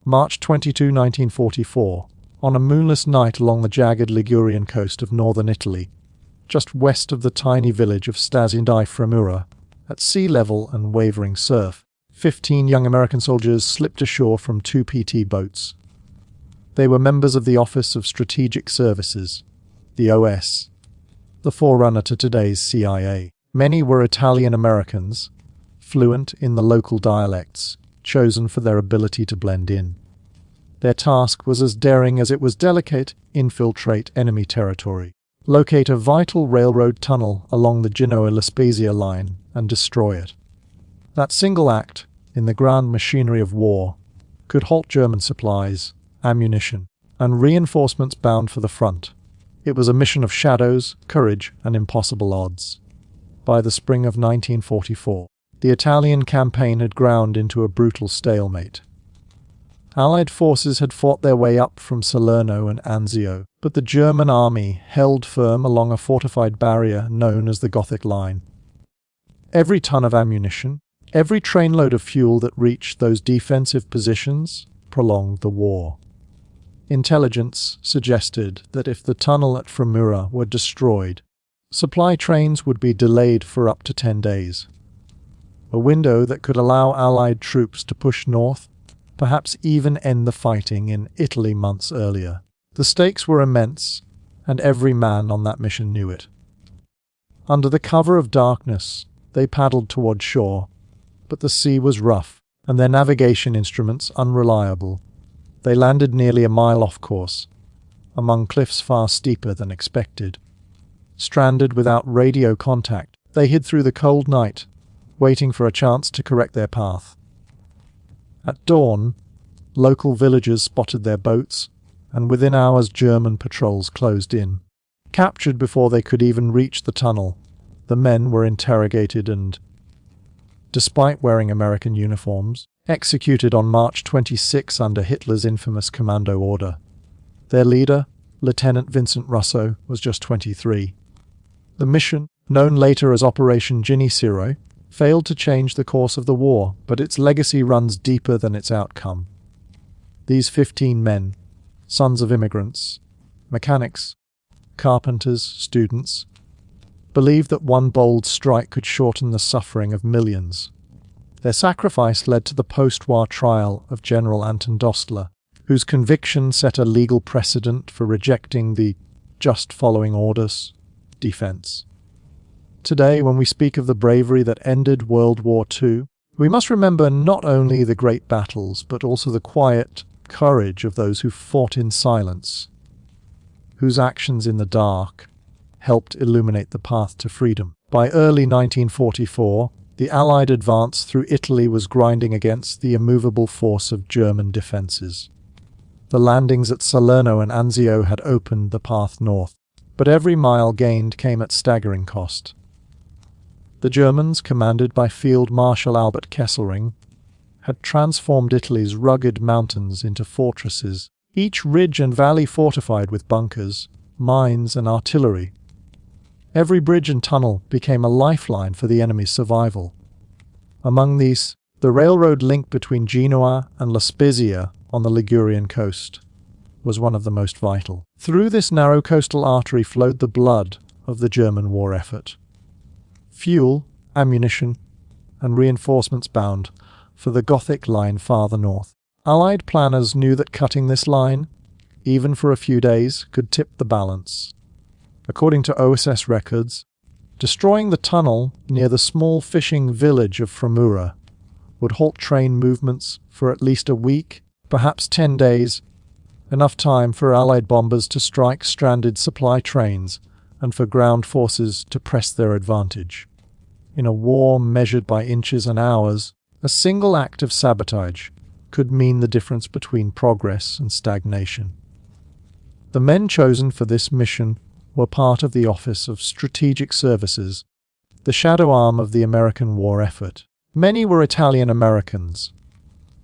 March 22, 1944, on a moonless night along the jagged Ligurian coast of northern Italy, just west of the tiny village of Stasi di Fremura, at sea level and wavering surf, 15 young American soldiers slipped ashore from 2 PT boats. They were members of the Office of Strategic Services, the OS, the forerunner to today's CIA. Many were Italian Americans, fluent in the local dialects, chosen for their ability to blend in. Their task was as daring as it was delicate: infiltrate enemy territory, locate a vital railroad tunnel along the Genoa-La Spezia line, and destroy it. That single act, in the grand machinery of war, could halt German supplies, ammunition, and reinforcements bound for the front. It was a mission of shadows, courage, and impossible odds. By the spring of 1944, the Italian campaign had ground into a brutal stalemate. Allied forces had fought their way up from Salerno and Anzio, but the German army held firm along a fortified barrier known as the Gothic Line. Every ton of ammunition, every trainload of fuel that reached those defensive positions prolonged the war. Intelligence suggested that if the tunnel at Fremura were destroyed, supply trains would be delayed for up to 10 days. A window that could allow Allied troops to push north, perhaps even end the fighting in Italy months earlier. The stakes were immense, and every man on that mission knew it. Under the cover of darkness, they paddled toward shore, but the sea was rough, and their navigation instruments unreliable. They landed nearly a mile off course, among cliffs far steeper than expected. Stranded without radio contact, they hid through the cold night, waiting for a chance to correct their path. At dawn, local villagers spotted their boats, and within hours German patrols closed in. Captured before they could even reach the tunnel, the men were interrogated and, despite wearing American uniforms, executed on March 26 under Hitler's infamous commando order. Their leader, Lieutenant Vincent Russo, was just 23. The mission, known later as Operation Ginny II, failed to change the course of the war, but its legacy runs deeper than its outcome. These 15 men, sons of immigrants, mechanics, carpenters, students, believed that one bold strike could shorten the suffering of millions. Their sacrifice led to the post-war trial of General Anton Dostler, whose conviction set a legal precedent for rejecting the just following orders defense. Today, when we speak of the bravery that ended World War II, we must remember not only the great battles, but also the quiet courage of those who fought in silence, whose actions in the dark helped illuminate the path to freedom. By early 1944, the Allied advance through Italy was grinding against the immovable force of German defences. The landings at Salerno and Anzio had opened the path north, but every mile gained came at staggering cost. The Germans, commanded by Field Marshal Albert Kesselring, had transformed Italy's rugged mountains into fortresses, each ridge and valley fortified with bunkers, mines, and artillery. Every bridge and tunnel became a lifeline for the enemy's survival. Among these, the railroad link between Genoa and La Spezia on the Ligurian coast was one of the most vital. Through this narrow coastal artery flowed the blood of the German war effort. Fuel, ammunition, and reinforcements bound for the Gothic Line farther north. Allied planners knew that cutting this line, even for a few days, could tip the balance. According to OSS records, destroying the tunnel near the small fishing village of Fremura would halt train movements for at least a week, perhaps 10 days, enough time for Allied bombers to strike stranded supply trains and for ground forces to press their advantage. In a war measured by inches and hours, a single act of sabotage could mean the difference between progress and stagnation. The men chosen for this mission were part of the Office of Strategic Services, the shadow arm of the American war effort. Many were Italian Americans,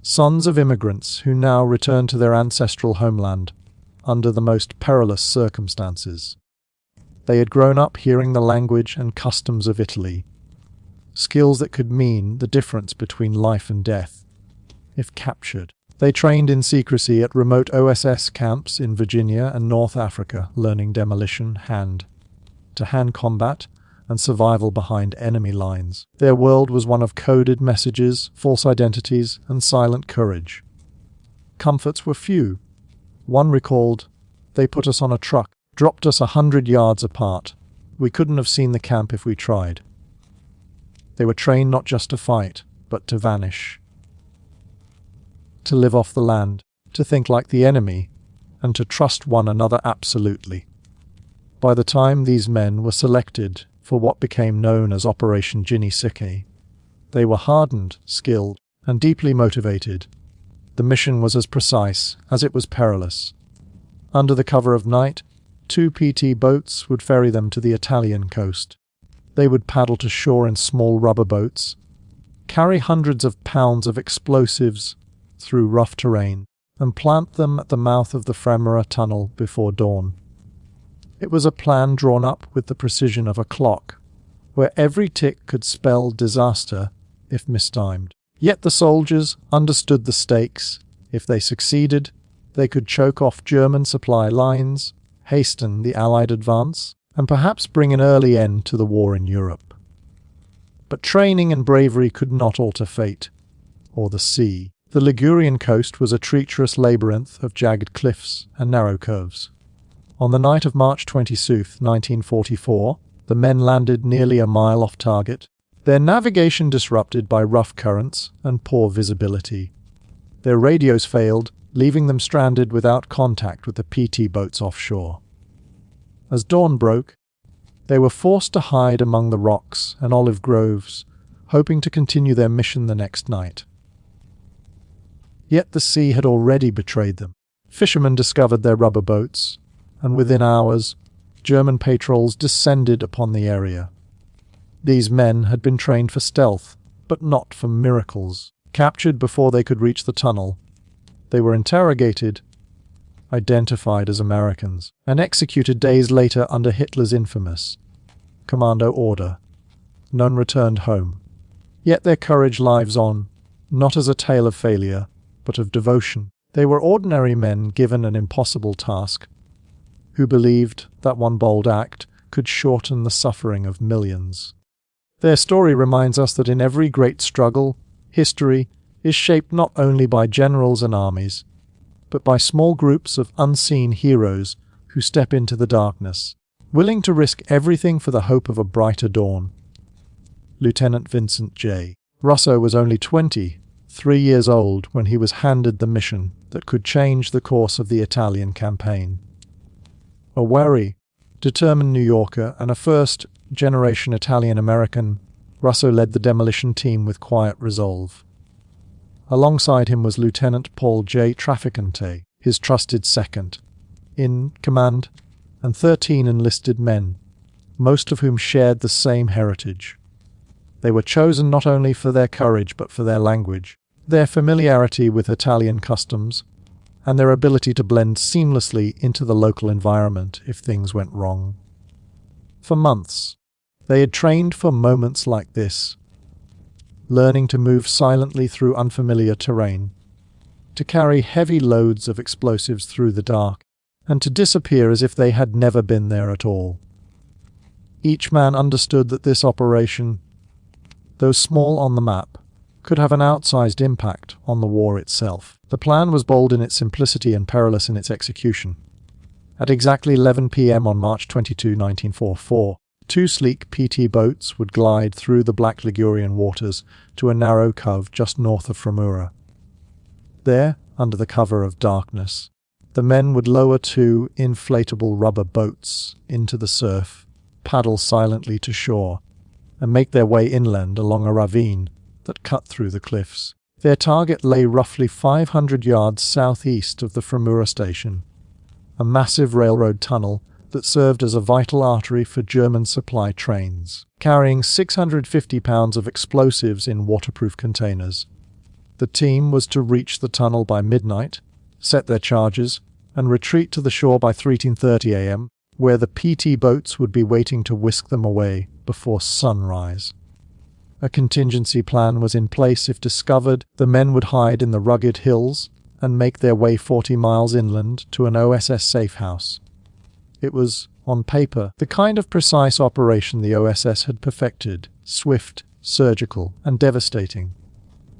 sons of immigrants who now returned to their ancestral homeland under the most perilous circumstances. They had grown up hearing the language and customs of Italy, skills that could mean the difference between life and death, if captured. They trained in secrecy at remote OSS camps in Virginia and North Africa, learning demolition, hand-to-hand combat, and survival behind enemy lines. Their world was one of coded messages, false identities, and silent courage. Comforts were few. One recalled, "They put us on a truck, dropped us 100 yards apart. We couldn't have seen the camp if we tried." They were trained not just to fight, but to vanish. To live off the land, to think like the enemy, and to trust one another absolutely. By the time these men were selected for what became known as Operation Ginny II, they were hardened, skilled, and deeply motivated. The mission was as precise as it was perilous. Under the cover of night, 2 PT boats would ferry them to the Italian coast. They would paddle to shore in small rubber boats, carry hundreds of pounds of explosives through rough terrain, and plant them at the mouth of the Fremera tunnel before dawn. It was a plan drawn up with the precision of a clock, where every tick could spell disaster if mistimed. Yet the soldiers understood the stakes. If they succeeded, they could choke off German supply lines, hasten the Allied advance, and perhaps bring an early end to the war in Europe. But training and bravery could not alter fate, or the sea. The Ligurian coast was a treacherous labyrinth of jagged cliffs and narrow curves. On the night of March 26, 1944, the men landed nearly a mile off target, their navigation disrupted by rough currents and poor visibility. Their radios failed, leaving them stranded without contact with the PT boats offshore. As dawn broke, they were forced to hide among the rocks and olive groves, hoping to continue their mission the next night. Yet the sea had already betrayed them. Fishermen discovered their rubber boats, and within hours, German patrols descended upon the area. These men had been trained for stealth, but not for miracles. Captured before they could reach the tunnel, they were interrogated, identified as Americans, and executed days later under Hitler's infamous commando order. None returned home. Yet their courage lives on, not as a tale of failure, but of devotion. They were ordinary men given an impossible task, who believed that one bold act could shorten the suffering of millions. Their story reminds us that in every great struggle, history is shaped not only by generals and armies, but by small groups of unseen heroes who step into the darkness, willing to risk everything for the hope of a brighter dawn. Lieutenant Vincent J. Russo was only 23 years old when he was handed the mission that could change the course of the Italian campaign. A wary, determined New Yorker and a first-generation Italian-American, Russo led the demolition team with quiet resolve. Alongside him was Lieutenant Paul J. Trafficante, his trusted second in command, and 13 enlisted men, most of whom shared the same heritage. They were chosen not only for their courage but for their language, their familiarity with Italian customs, and their ability to blend seamlessly into the local environment if things went wrong. For months, they had trained for moments like this, learning to move silently through unfamiliar terrain, to carry heavy loads of explosives through the dark, and to disappear as if they had never been there at all. Each man understood that this operation, though small on the map, could have an outsized impact on the war itself. The plan was bold in its simplicity and perilous in its execution. At exactly 11 p.m. on March 22, 1944, 2 sleek PT boats would glide through the black Ligurian waters to a narrow cove just north of Fremera. There, under the cover of darkness, the men would lower 2 inflatable rubber boats into the surf, paddle silently to shore, and make their way inland along a ravine that cut through the cliffs. Their target lay roughly 500 yards southeast of the Fremera station, a massive railroad tunnel that served as a vital artery for German supply trains, carrying 650 pounds of explosives in waterproof containers. The team was to reach the tunnel by midnight, set their charges, and retreat to the shore by 3:30 a.m., where the PT boats would be waiting to whisk them away before sunrise. A contingency plan was in place if discovered. The men would hide in the rugged hills and make their way 40 miles inland to an OSS safe house. It was, on paper, the kind of precise operation the OSS had perfected, swift, surgical, and devastating.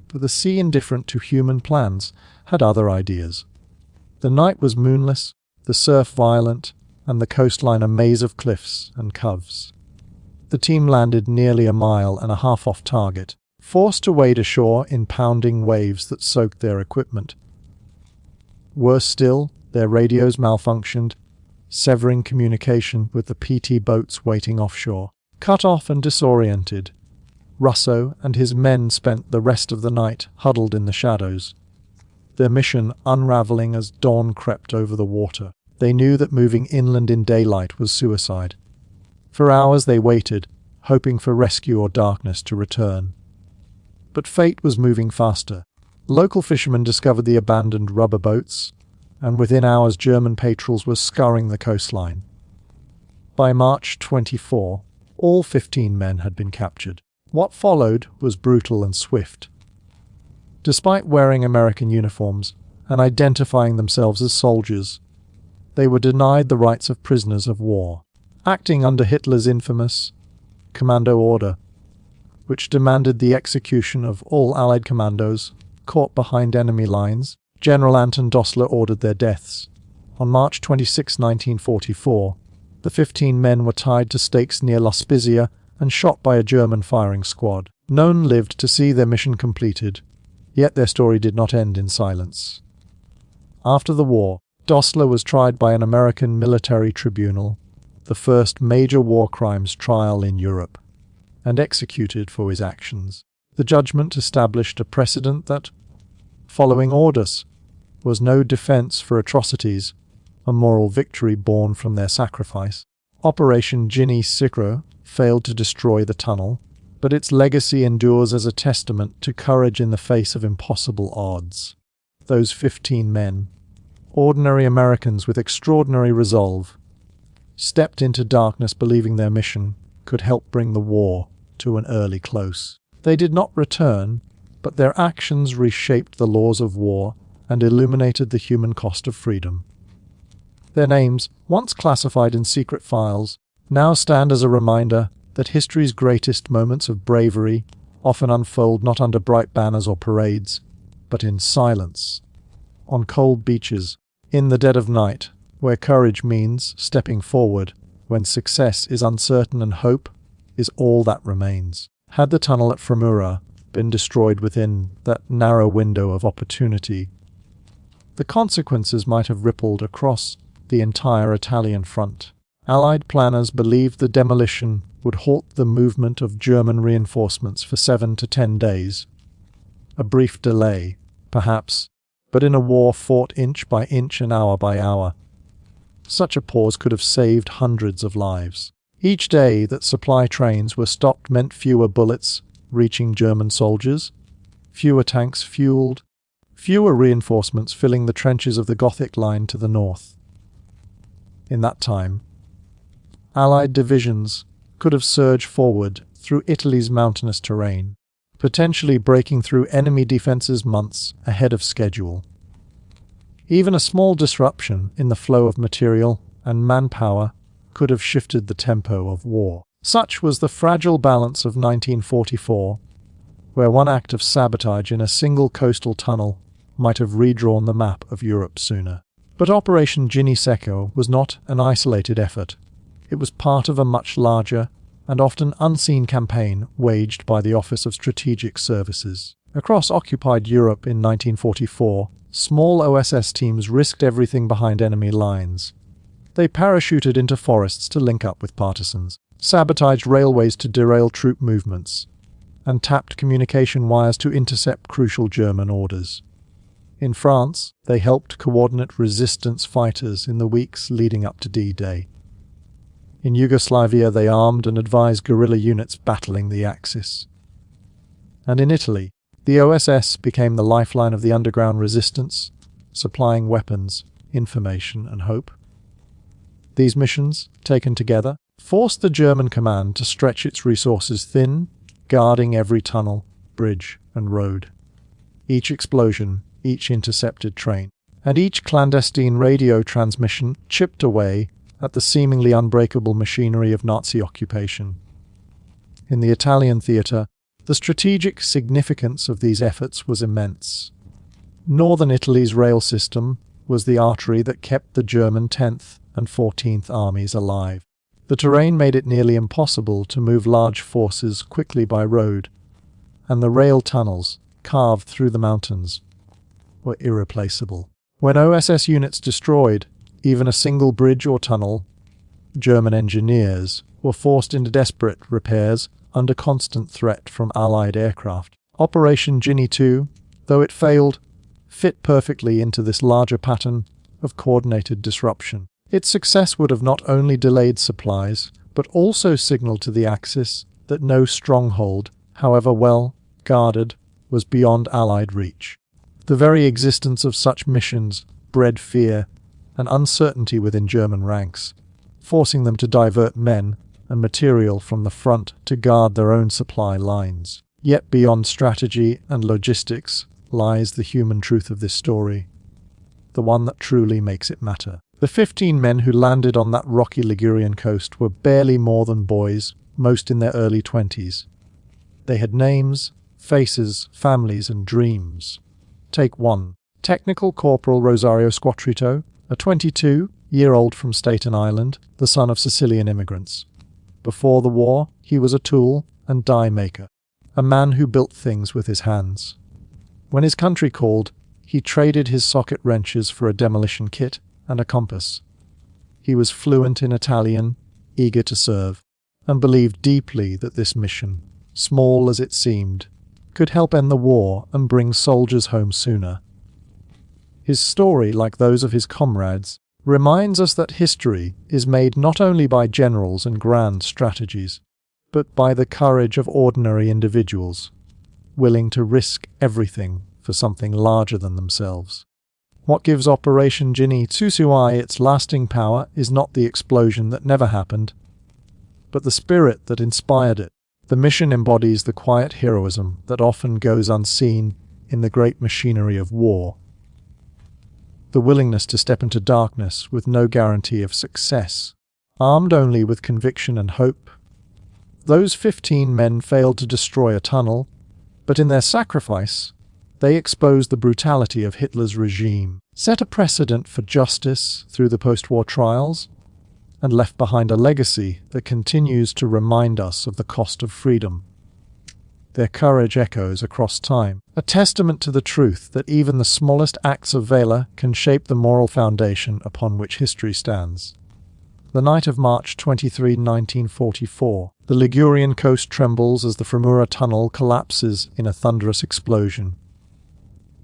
But the sea, indifferent to human plans, had other ideas. The night was moonless, the surf violent, and the coastline a maze of cliffs and coves. The team landed nearly a mile and a half off target, forced to wade ashore in pounding waves that soaked their equipment. Worse still, their radios malfunctioned, severing communication with the PT boats waiting offshore. Cut off and disoriented, Russo and his men spent the rest of the night huddled in the shadows, their mission unraveling as dawn crept over the water. They knew that moving inland in daylight was suicide. For hours they waited, hoping for rescue or darkness to return. But fate was moving faster. Local fishermen discovered the abandoned rubber boats, and within hours German patrols were scouring the coastline. By March 24, all 15 men had been captured. What followed was brutal and swift. Despite wearing American uniforms and identifying themselves as soldiers, they were denied the rights of prisoners of war, acting under Hitler's infamous commando order, which demanded the execution of all Allied commandos caught behind enemy lines. General Anton Dossler ordered their deaths. On March 26, 1944, the 15 men were tied to stakes near La Spezia and shot by a German firing squad. None lived to see their mission completed, yet their story did not end in silence. After the war, Dossler was tried by an American military tribunal, the first major war crimes trial in Europe, and executed for his actions. The judgment established a precedent that, following orders, was no defense for atrocities, a moral victory born from their sacrifice. Operation Ginny II failed to destroy the tunnel, but its legacy endures as a testament to courage in the face of impossible odds. Those 15 men, ordinary Americans with extraordinary resolve, stepped into darkness believing their mission could help bring the war to an early close. They did not return, but their actions reshaped the laws of war and illuminated the human cost of freedom. Their names, once classified in secret files, now stand as a reminder that history's greatest moments of bravery often unfold not under bright banners or parades, but in silence, on cold beaches, in the dead of night, where courage means stepping forward when success is uncertain and hope is all that remains. Had the tunnel at Fremura been destroyed within that narrow window of opportunity, the consequences might have rippled across the entire Italian front. Allied planners believed the demolition would halt the movement of German reinforcements for 7 to 10 days. A brief delay, perhaps, but in a war fought inch by inch and hour by hour, such a pause could have saved hundreds of lives. Each day that supply trains were stopped meant fewer bullets reaching German soldiers, fewer tanks fueled, fewer reinforcements filling the trenches of the Gothic line to the north. In that time, Allied divisions could have surged forward through Italy's mountainous terrain, potentially breaking through enemy defenses months ahead of schedule. Even a small disruption in the flow of material and manpower could have shifted the tempo of war. Such was the fragile balance of 1944, where one act of sabotage in a single coastal tunnel might have redrawn the map of Europe sooner. But Operation Ginny II was not an isolated effort. It was part of a much larger and often unseen campaign waged by the Office of Strategic Services. Across occupied Europe in 1944, small OSS teams risked everything behind enemy lines. They parachuted into forests to link up with partisans, sabotaged railways to derail troop movements, and tapped communication wires to intercept crucial German orders. In France, they helped coordinate resistance fighters in the weeks leading up to D-Day. In Yugoslavia, they armed and advised guerrilla units battling the Axis. And in Italy, the OSS became the lifeline of the underground resistance, supplying weapons, information, and hope. These missions, taken together, forced the German command to stretch its resources thin, guarding every tunnel, bridge, and road. Each explosion, each intercepted train, and each clandestine radio transmission chipped away at the seemingly unbreakable machinery of Nazi occupation. In the Italian theatre, the strategic significance of these efforts was immense. Northern Italy's rail system was the artery that kept the German 10th and 14th armies alive. The terrain made it nearly impossible to move large forces quickly by road, and the rail tunnels, carved through the mountains, were irreplaceable. When OSS units destroyed even a single bridge or tunnel, German engineers were forced into desperate repairs under constant threat from Allied aircraft. Operation Ginny II, though it failed, fit perfectly into this larger pattern of coordinated disruption. Its success would have not only delayed supplies, but also signaled to the Axis that no stronghold, however well guarded, was beyond Allied reach. The very existence of such missions bred fear and uncertainty within German ranks, forcing them to divert men and material from the front to guard their own supply lines. Yet beyond strategy and logistics lies the human truth of this story, the one that truly makes it matter. The 15 men who landed on that rocky Ligurian coast were barely more than boys, most in their early 20s. They had names, faces, families, and dreams. Take one. Technical Corporal Rosario Squattrito, a 22-year-old from Staten Island, the son of Sicilian immigrants. Before the war, he was a tool and die maker, a man who built things with his hands. When his country called, he traded his socket wrenches for a demolition kit and a compass. He was fluent in Italian, eager to serve, and believed deeply that this mission, small as it seemed, could help end the war and bring soldiers home sooner. His story, like those of his comrades, reminds us that history is made not only by generals and grand strategies, but by the courage of ordinary individuals, willing to risk everything for something larger than themselves. What gives Operation Ginny II its lasting power is not the explosion that never happened, but the spirit that inspired it. The mission embodies the quiet heroism that often goes unseen in the great machinery of war. The willingness to step into darkness with no guarantee of success, armed only with conviction and hope. Those 15 men failed to destroy a tunnel, but in their sacrifice, they exposed the brutality of Hitler's regime, set a precedent for justice through the post-war trials, and left behind a legacy that continues to remind us of the cost of freedom. Their courage echoes across time, a testament to the truth that even the smallest acts of valor can shape the moral foundation upon which history stands. The night of March 23, 1944, the Ligurian coast trembles as the Fremura tunnel collapses in a thunderous explosion.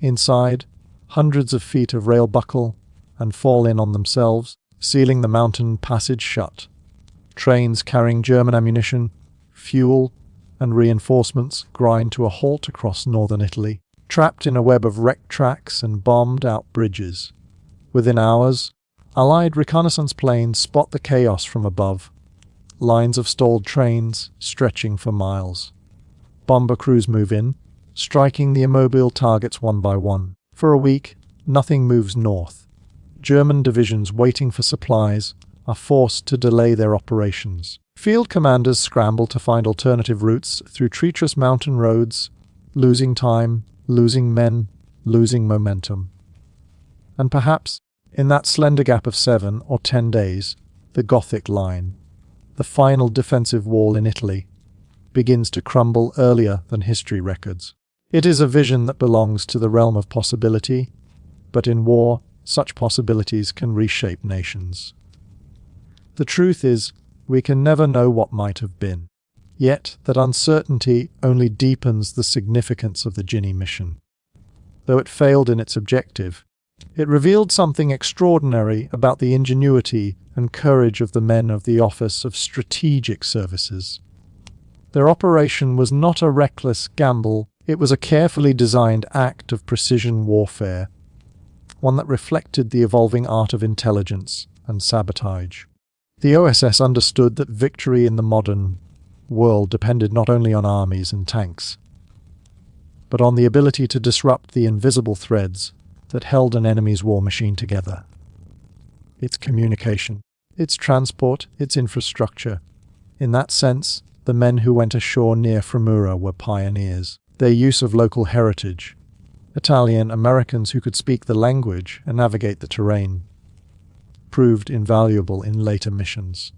Inside, hundreds of feet of rail buckle and fall in on themselves, sealing the mountain passage shut. Trains carrying German ammunition, fuel, and reinforcements grind to a halt across northern Italy, trapped in a web of wrecked tracks and bombed-out bridges. Within hours, Allied reconnaissance planes spot the chaos from above, lines of stalled trains stretching for miles. Bomber crews move in, striking the immobile targets one by one. For a week, nothing moves north. German divisions waiting for supplies are forced to delay their operations. Field commanders scramble to find alternative routes through treacherous mountain roads, losing time, losing men, losing momentum. And perhaps, in that slender gap of 7 or 10 days, the Gothic line, the final defensive wall in Italy, begins to crumble earlier than history records. It is a vision that belongs to the realm of possibility, but in war, such possibilities can reshape nations. The truth is, we can never know what might have been. Yet, that uncertainty only deepens the significance of the Ginny mission. Though it failed in its objective, it revealed something extraordinary about the ingenuity and courage of the men of the Office of Strategic Services. Their operation was not a reckless gamble, it was a carefully designed act of precision warfare, one that reflected the evolving art of intelligence and sabotage. The OSS understood that victory in the modern world depended not only on armies and tanks, but on the ability to disrupt the invisible threads that held an enemy's war machine together. Its communication, its transport, its infrastructure. In that sense, the men who went ashore near Fremura were pioneers. Their use of local heritage, Italian Americans who could speak the language and navigate the terrain, proved invaluable in later missions.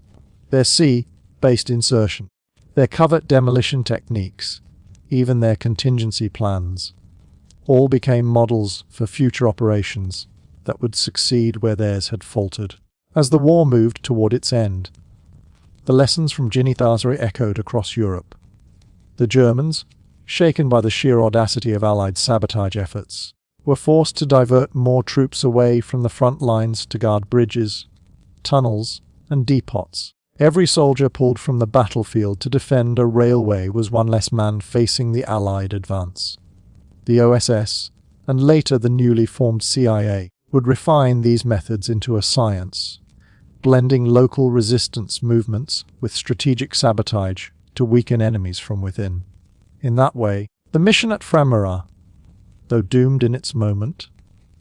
Their sea-based insertion, their covert demolition techniques, even their contingency plans, all became models for future operations that would succeed where theirs had faltered. As the war moved toward its end, the lessons from Ginny II echoed across Europe. The Germans, shaken by the sheer audacity of Allied sabotage efforts, were forced to divert more troops away from the front lines to guard bridges, tunnels, and depots. Every soldier pulled from the battlefield to defend a railway was one less man facing the Allied advance. The OSS, and later the newly formed CIA, would refine these methods into a science, blending local resistance movements with strategic sabotage to weaken enemies from within. In that way, the mission at Fremura, though doomed in its moment,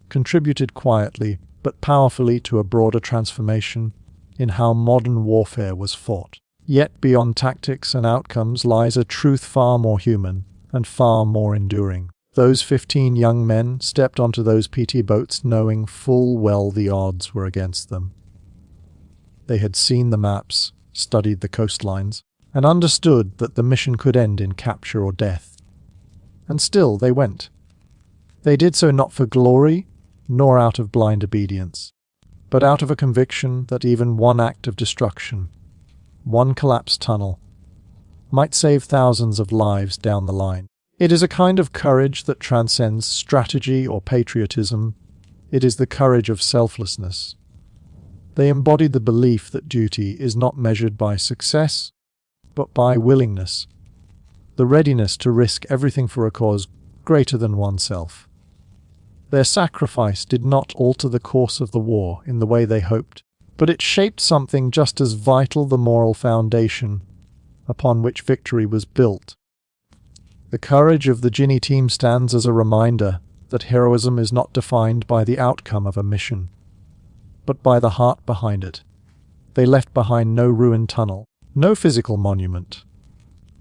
contributed quietly but powerfully to a broader transformation in how modern warfare was fought. Yet beyond tactics and outcomes lies a truth far more human and far more enduring. Those 15 young men stepped onto those PT boats knowing full well the odds were against them. They had seen the maps, studied the coastlines, and understood that the mission could end in capture or death. And still they went. They did so not for glory, nor out of blind obedience, but out of a conviction that even one act of destruction, one collapsed tunnel, might save thousands of lives down the line. It is a kind of courage that transcends strategy or patriotism. It is the courage of selflessness. They embodied the belief that duty is not measured by success, but by willingness, the readiness to risk everything for a cause greater than oneself. Their sacrifice did not alter the course of the war in the way they hoped, but it shaped something just as vital, the moral foundation upon which victory was built. The courage of the Ginny team stands as a reminder that heroism is not defined by the outcome of a mission, but by the heart behind it. They left behind no ruined tunnel, no physical monument,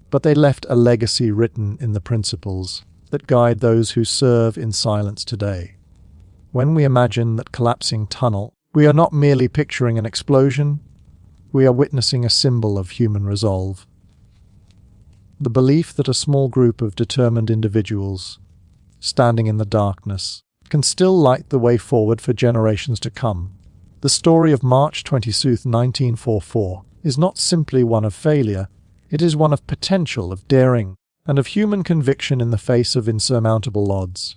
but they left a legacy written in the principles that guide those who serve in silence today. When we imagine that collapsing tunnel, we are not merely picturing an explosion, we are witnessing a symbol of human resolve. The belief that a small group of determined individuals, standing in the darkness, can still light the way forward for generations to come. The story of March 26, 1944 is not simply one of failure, it is one of potential, of daring, and of human conviction in the face of insurmountable odds.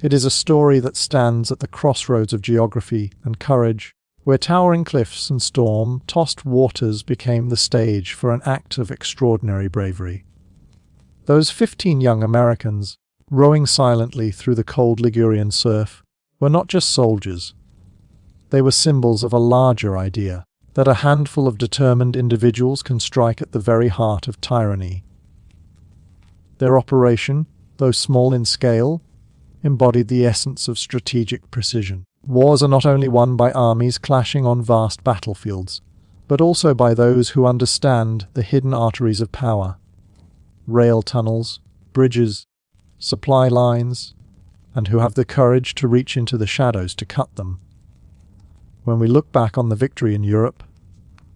It is a story that stands at the crossroads of geography and courage, where towering cliffs and storm-tossed waters became the stage for an act of extraordinary bravery. Those 15 young Americans, rowing silently through the cold Ligurian surf, were not just soldiers. They were symbols of a larger idea, that a handful of determined individuals can strike at the very heart of tyranny. Their operation, though small in scale, embodied the essence of strategic precision. Wars are not only won by armies clashing on vast battlefields, but also by those who understand the hidden arteries of power. Rail tunnels, bridges, supply lines, and who have the courage to reach into the shadows to cut them. When we look back on the victory in Europe,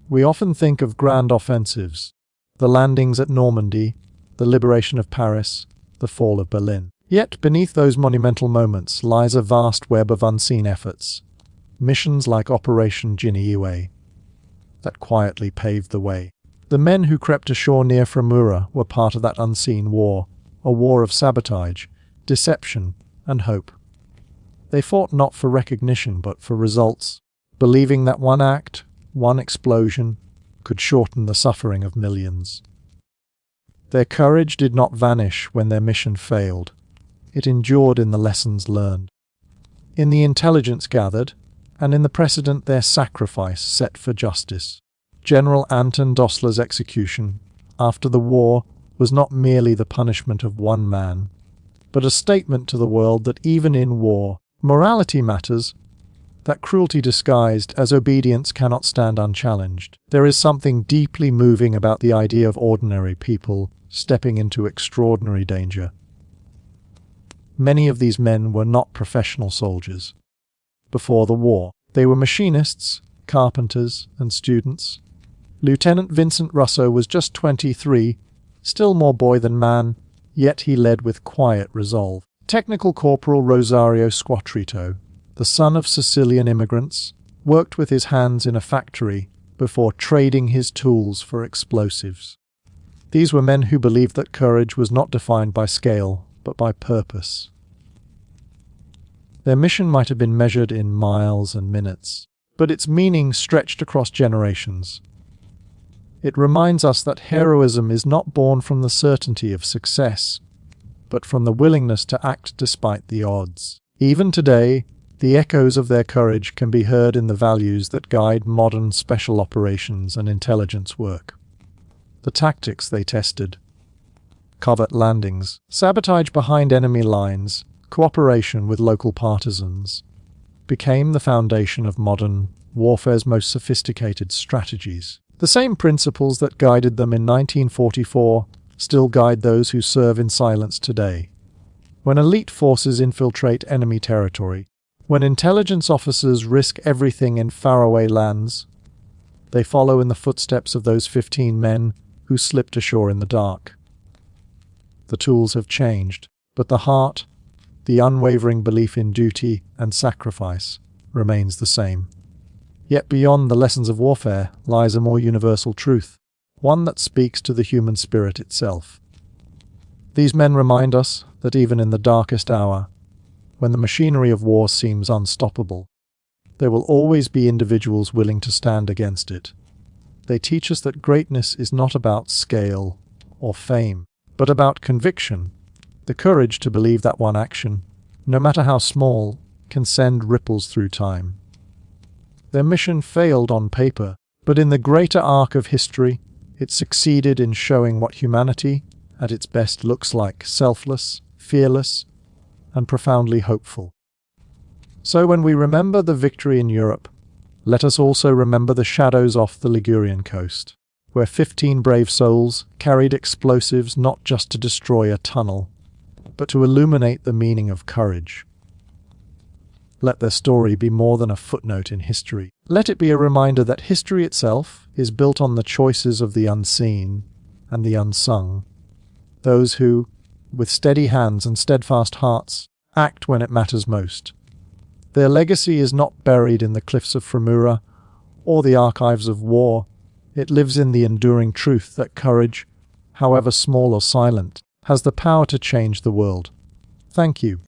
we often think of grand offensives, the landings at Normandy, the liberation of Paris, the fall of Berlin. Yet beneath those monumental moments lies a vast web of unseen efforts, missions like Operation Ginny II, that quietly paved the way. The men who crept ashore near Fremura were part of that unseen war, a war of sabotage, deception, and hope. They fought not for recognition but for results, believing that one act, one explosion, could shorten the suffering of millions. Their courage did not vanish when their mission failed. It endured in the lessons learned, in the intelligence gathered, and in the precedent their sacrifice set for justice. General Anton Dossler's execution, after the war, was not merely the punishment of one man, but a statement to the world that even in war, morality matters, that cruelty disguised as obedience cannot stand unchallenged. There is something deeply moving about the idea of ordinary people stepping into extraordinary danger. Many of these men were not professional soldiers. Before the war, they were machinists, carpenters, and students. Lieutenant Vincent Russo was just 23, still more boy than man, yet he led with quiet resolve. Technical Corporal Rosario Squattrito, the son of Sicilian immigrants, worked with his hands in a factory before trading his tools for explosives. These were men who believed that courage was not defined by scale, but by purpose. Their mission might have been measured in miles and minutes, but its meaning stretched across generations. It reminds us that heroism is not born from the certainty of success, but from the willingness to act despite the odds. Even today, the echoes of their courage can be heard in the values that guide modern special operations and intelligence work. The tactics they tested: covert landings, sabotage behind enemy lines, cooperation with local partisans, became the foundation of modern warfare's most sophisticated strategies. The same principles that guided them in 1944 still guide those who serve in silence today. When elite forces infiltrate enemy territory, when intelligence officers risk everything in faraway lands, they follow in the footsteps of those 15 men who slipped ashore in the dark. The tools have changed, but the heart, the unwavering belief in duty and sacrifice, remains the same. Yet beyond the lessons of warfare lies a more universal truth, one that speaks to the human spirit itself. These men remind us that even in the darkest hour, when the machinery of war seems unstoppable, there will always be individuals willing to stand against it. They teach us that greatness is not about scale or fame, but about conviction, the courage to believe that one action, no matter how small, can send ripples through time. Their mission failed on paper, but in the greater arc of history, it succeeded in showing what humanity, at its best, looks like: selfless, fearless, and profoundly hopeful. So when we remember the victory in Europe, let us also remember the shadows off the Ligurian coast, where 15 brave souls carried explosives not just to destroy a tunnel, but to illuminate the meaning of courage. Let their story be more than a footnote in history. Let it be a reminder that history itself is built on the choices of the unseen and the unsung, those who, with steady hands and steadfast hearts, act when it matters most. Their legacy is not buried in the cliffs of Fremura or the archives of war. It lives in the enduring truth that courage, however small or silent, has the power to change the world. Thank you.